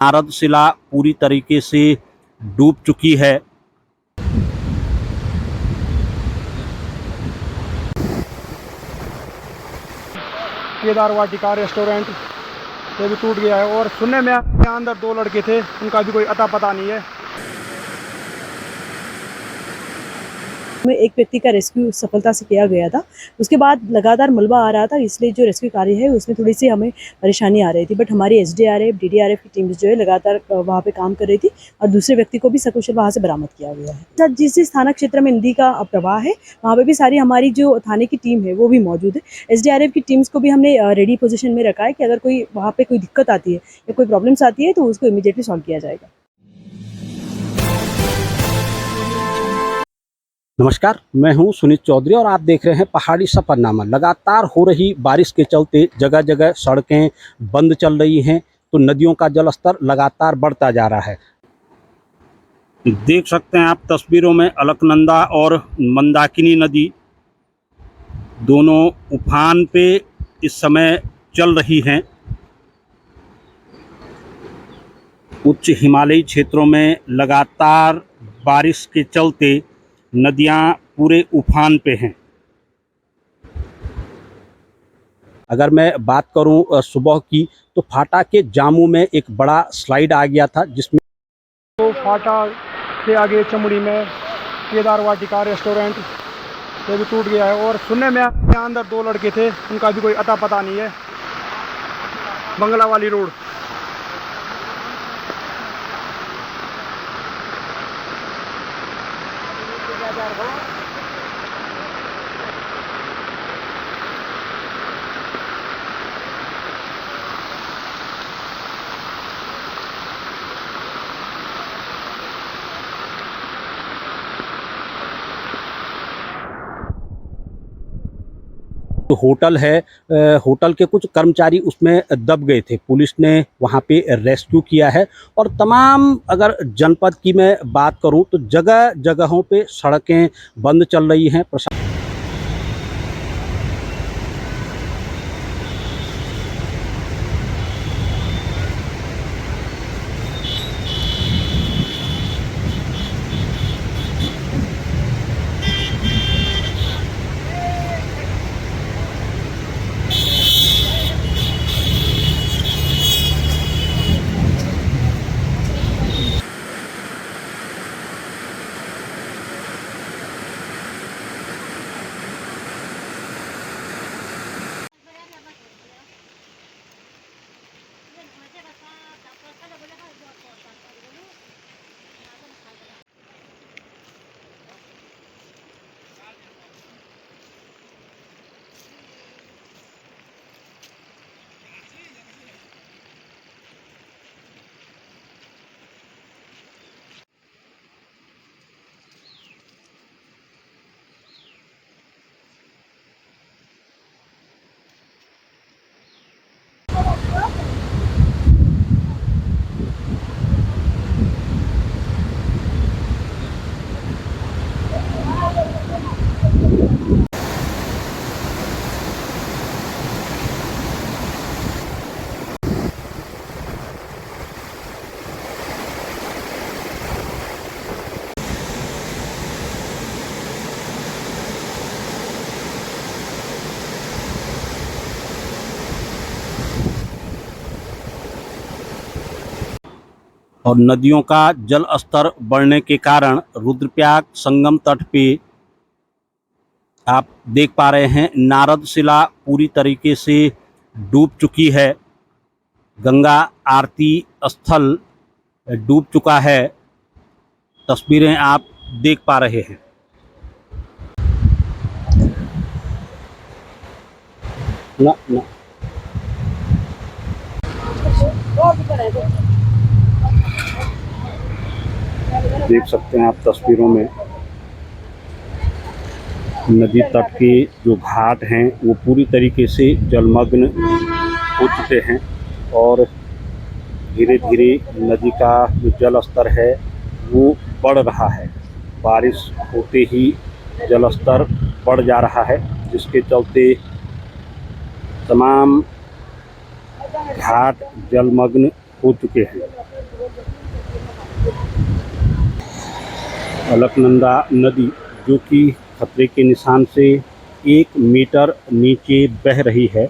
नारदशिला पूरी तरीके से डूब चुकी है। केदार वाटिका रेस्टोरेंट ये भी टूट गया है और सुनने में यहाँ अंदर 2 लड़के थे, उनका भी कोई अता पता नहीं है। में एक व्यक्ति का रेस्क्यू सफलता से किया गया था। उसके बाद लगातार मलबा आ रहा था, इसलिए जो रेस्क्यू कार्य है उसमें थोड़ी सी हमें परेशानी आ रही थी, बट हमारी एसडीआरएफ डीडीआरएफ की टीम जो है लगातार वहाँ पे काम कर रही थी और दूसरे व्यक्ति को भी सकुशल वहाँ से बरामद किया गया है। जिस थाना क्षेत्र में नदी का प्रवाह है वहाँ पे भी सारी हमारी जो थाने की टीम है वो भी मौजूद है। एसडीआरएफ की टीम्स को भी हमने रेडी पोजिशन में रखा है कि अगर कोई वहाँ पे कोई दिक्कत आती है या कोई प्रॉब्लम्स आती है तो उसको इमीडिएटली सॉल्व किया जाएगा। नमस्कार, मैं हूं सुनीत चौधरी और आप देख रहे हैं पहाड़ी सफरनामा। लगातार हो रही बारिश के चलते जगह जगह सड़कें बंद चल रही हैं, तो नदियों का जलस्तर लगातार बढ़ता जा रहा है। देख सकते हैं आप तस्वीरों में अलकनंदा और मंदाकिनी नदी दोनों उफान पे इस समय चल रही हैं। उच्च हिमालयी क्षेत्रों में लगातार बारिश के चलते नदियां पूरे उफान पे हैं। अगर मैं बात करूं सुबह की, तो फाटा के जामू में एक बड़ा स्लाइड आ गया था, जिसमें तो फाटा के आगे चमड़ी में केदार वाटिका रेस्टोरेंट ये भी टूट गया है और सुनने में यहाँ अंदर 2 लड़के थे, उनका भी कोई अता पता नहीं है। बंगला वाली रोड होटल है, होटल के कुछ कर्मचारी उसमें दब गए थे। पुलिस ने वहां पे रेस्क्यू किया है और तमाम, अगर जनपद की मैं बात करूं तो जगह जगहों पे सड़कें बंद चल रही हैं। और नदियों का जल स्तर बढ़ने के कारण रुद्रप्रयाग संगम तट पे आप देख पा रहे हैं नारदशिला पूरी तरीके से डूब चुकी है। गंगा आरती स्थल डूब चुका है। तस्वीरें आप देख पा रहे हैं। ना ना देख सकते हैं आप तस्वीरों में नदी तट के जो घाट हैं वो पूरी तरीके से जलमग्न हो चुके हैं और धीरे धीरे नदी का जो जल स्तर है वो बढ़ रहा है। बारिश होते ही जल स्तर बढ़ जा रहा है, जिसके चलते तमाम घाट जलमग्न हो चुके हैं। अलकनंदा नदी जो कि खतरे के निशान से 1 मीटर नीचे बह रही है।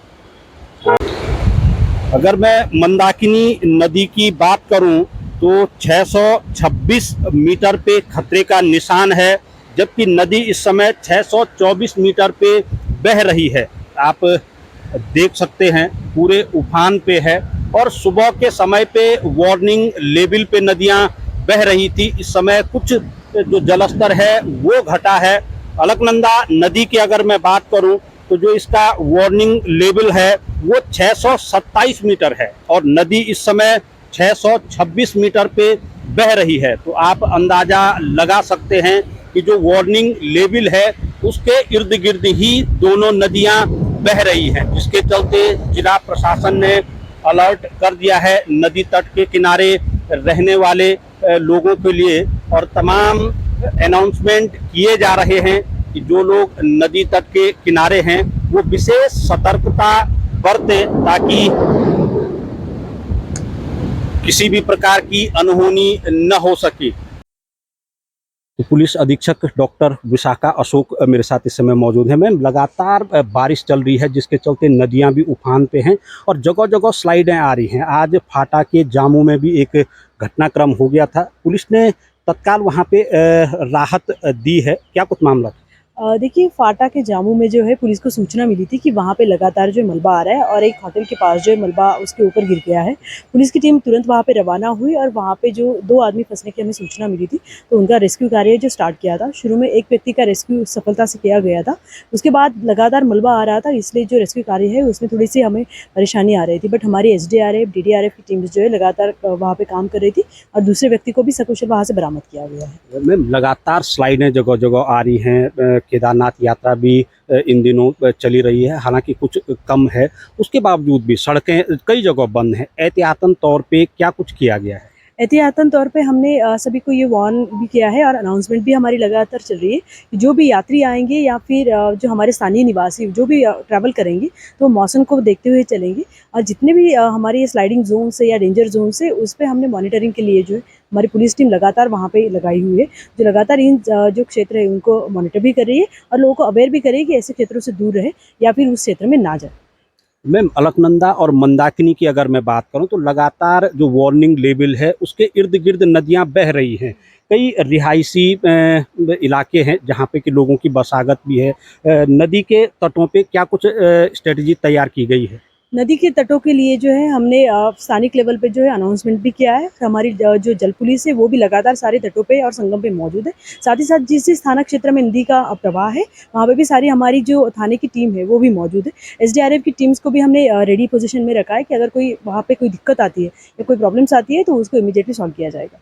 अगर मैं मंदाकिनी नदी की बात करूं तो 626 मीटर पे खतरे का निशान है, जबकि नदी इस समय 624 मीटर पे बह रही है। आप देख सकते हैं पूरे उफान पे है और सुबह के समय पे वार्निंग लेवल पे नदियां बह रही थी। इस समय कुछ जो जलस्तर है वो घटा है। अलकनंदा नदी की अगर मैं बात करूं तो जो इसका वार्निंग लेवल है वो 627 मीटर है और नदी इस समय 626 मीटर पे बह रही है। तो आप अंदाजा लगा सकते हैं कि जो वार्निंग लेवल है उसके इर्द गिर्द ही दोनों नदियां बह रही हैं, जिसके चलते जिला प्रशासन ने अलर्ट कर दिया है नदी तट के किनारे रहने वाले लोगों के लिए और तमाम अनाउंसमेंट किए जा रहे हैं कि जो लोग नदी तट के किनारे हैं वो विशेष सतर्कता बरतें ताकि किसी भी प्रकार की अनहोनी न हो सके। तो पुलिस अधीक्षक डॉक्टर विशाखा अशोक मेरे साथ इस समय मौजूद है। मैम, लगातार बारिश चल रही है जिसके चलते नदियां भी उफान पे हैं और जगह जगह स्लाइडें आ रही हैं। आज फाटा के जामू में भी एक घटनाक्रम हो गया था, पुलिस ने तत्काल वहां पे राहत दी है, क्या कुछ मामला था? देखिए, फाटा के जामू में जो है पुलिस को सूचना मिली थी कि वहाँ पे लगातार जो मलबा आ रहा है और एक होटल के पास जो है मलबा उसके ऊपर गिर गया है। पुलिस की टीम तुरंत वहाँ पे रवाना हुई और वहाँ पे जो 2 आदमी फंसने की हमें सूचना मिली थी तो उनका रेस्क्यू कार्य जो स्टार्ट किया था। शुरू में एक व्यक्ति का रेस्क्यू सफलता से किया गया था, उसके बाद लगातार मलबा आ रहा था, इसलिए जो रेस्क्यू कार्य है उसमें थोड़ी सी हमें परेशानी आ रही थी। बट हमारी SDRF DDRF की टीम जो है लगातार वहाँ पे काम कर रही थी और दूसरे व्यक्ति को भी सकुशल वहाँ से बरामद किया गया है। मैम, लगातार स्लाइडें जगह जगह आ रही हैं, केदारनाथ यात्रा भी इन दिनों चली रही है, हालांकि कुछ कम है, उसके बावजूद भी सड़कें कई जगह बंद हैं। एहतियातन तौर पे क्या कुछ किया गया है? एहतियातन तौर पे हमने सभी को ये वार्न भी किया है और अनाउंसमेंट भी हमारी लगातार चल रही है कि जो भी यात्री आएंगे या फिर जो हमारे स्थानीय निवासी जो भी ट्रैवल करेंगे तो मौसम को देखते हुए चलेंगे और जितने भी हमारे स्लाइडिंग जोन से या डेंजर जोन से उस पर हमने मॉनिटरिंग के लिए जो है हमारी पुलिस टीम लगातार वहाँ पे लगाई हुई है, जो लगातार इन जो क्षेत्र है उनको मॉनिटर भी कर रही है और लोगों को अवेयर भी कर रही है कि ऐसे क्षेत्रों से दूर रहे या फिर उस क्षेत्र में ना जाए। मैम, अलकनंदा और मंदाकिनी की अगर मैं बात करूं तो लगातार जो वार्निंग लेवल है उसके इर्द गिर्द नदियां बह रही हैं। कई रिहायशी इलाके हैं जहां पे कि लोगों की बसागत भी है। नदी के तटों पे क्या कुछ स्ट्रेटजी तैयार की गई है? नदी के तटों के लिए जो है हमने स्थानिक लेवल पे जो है अनाउंसमेंट भी किया है। हमारी जो जल पुलिस है वो भी लगातार सारे तटों पे और संगम पे मौजूद है। साथ ही साथ जिस जिस थाना क्षेत्र में नदी का प्रवाह है वहाँ पे भी सारी हमारी जो थाने की टीम है वो भी मौजूद है। SDRF की टीम्स को भी हमने रेडी पोजीशन में रखा है कि अगर कोई वहाँ पे कोई दिक्कत आती है या कोई प्रॉब्लम्स आती है तो उसको इमीडिएटली सॉल्व किया जाएगा।